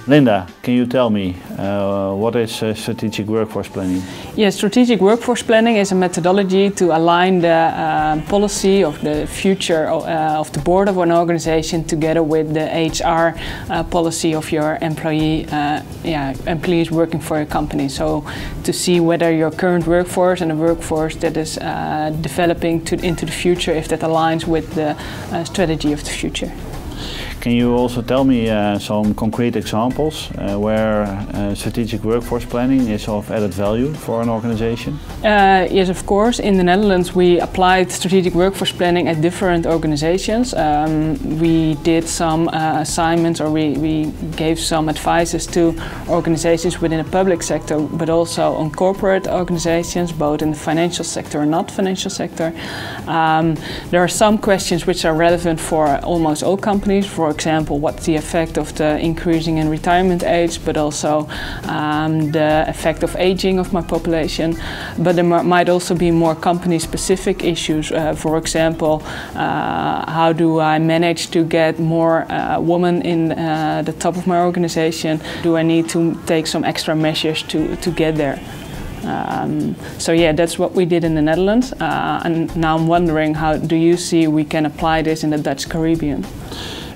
Linda, can you tell me what is strategic workforce planning? Yes, strategic workforce planning is a methodology to align the policy of the future of the board of an organization together with the HR policy of your employees working for your company. So to see whether your current workforce and the workforce that is developing into the future, if that aligns with the strategy of the future. Can you also tell me some concrete examples where strategic workforce planning is of added value for an organization? Yes, of course. In the Netherlands we applied strategic workforce planning at different organizations. We did some assignments, or we gave some advices to organizations within the public sector, but also on corporate organizations, both in the financial sector and not financial sector. There are some questions which are relevant for almost all companies. For example, what's the effect of the increasing in retirement age, but also the effect of aging of my population. But there might also be more company-specific issues. For example, how do I manage to get more women in the top of my organization? Do I need to take some extra measures to get there? So yeah, that's what we did in the Netherlands. And now I'm wondering, how do you see we can apply this in the Dutch Caribbean?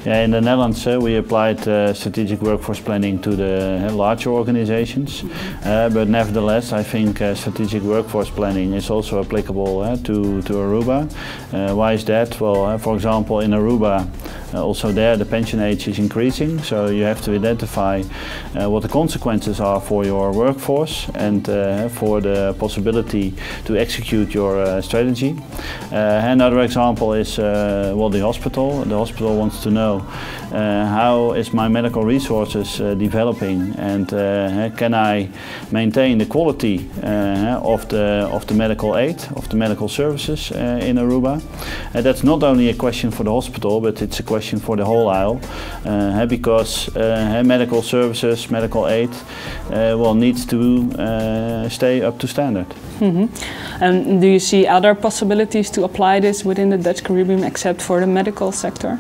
Yeah, in the Netherlands we applied strategic workforce planning to the larger organizations, but nevertheless I think strategic workforce planning is also applicable to Aruba. Why is that? Well, for example, in Aruba also there the pension age is increasing, so you have to identify what the consequences are for your workforce and for the possibility to execute your strategy. Another example is well, the hospital. The hospital wants to know how is my medical resources developing, and can I maintain the quality of the medical aid, of the medical services in Aruba. That's not only a question for the hospital, but it's a question for the whole isle, because medical services, medical aid well, needs to stay up to standard. Mm-hmm. And do you see other possibilities to apply this within the Dutch Caribbean except for the medical sector?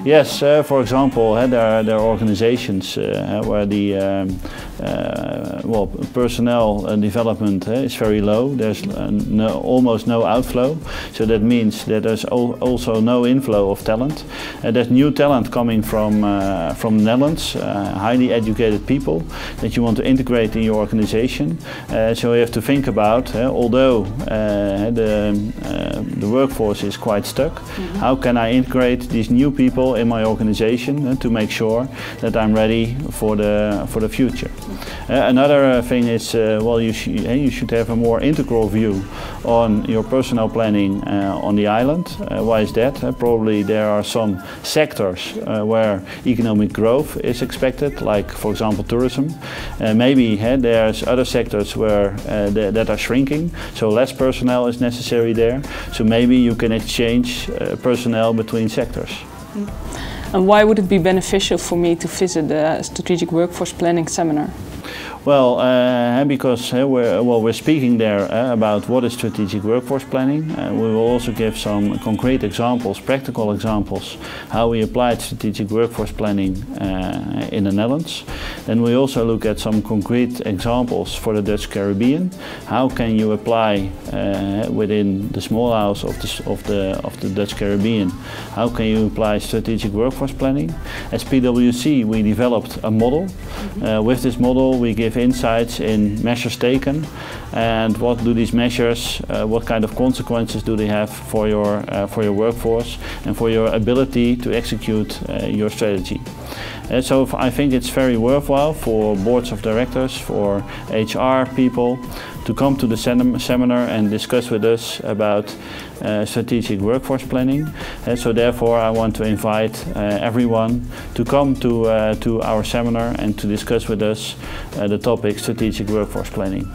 Yes, for example, there are organizations where the well, personnel development is very low. There's almost no outflow, so that means that there's also no inflow of talent. There's new talent coming from the Netherlands, highly educated people that you want to integrate in your organization. So you have to think about, although the workforce is quite stuck, how can I integrate these new people in my organization to make sure that I'm ready for the future. Another thing is, well, you should have a more integral view on your personnel planning on the island. Why is that? Probably there are some sectors where economic growth is expected, like for example tourism. Maybe there's other sectors where that are shrinking, so less personnel is necessary there. So maybe you can exchange personnel between sectors. And why would it be beneficial for me to visit the strategic workforce planning seminar? Well, because we're speaking there about what is strategic workforce planning. We will also give some concrete examples, practical examples, how we applied strategic workforce planning in the Netherlands. Then we also look at some concrete examples for the Dutch Caribbean. How can you apply within the small isles of the Dutch Caribbean? How can you apply strategic workforce planning? As PwC, we developed a model. With this model, we give insights in measures taken, and what do these measures, what kind of consequences do they have for your workforce and for your ability to execute your strategy. So I think it's very worthwhile for boards of directors, for HR people to come to the seminar and discuss with us about strategic workforce planning. So therefore I want to invite everyone to come to our seminar and to discuss with us the topic strategic workforce planning.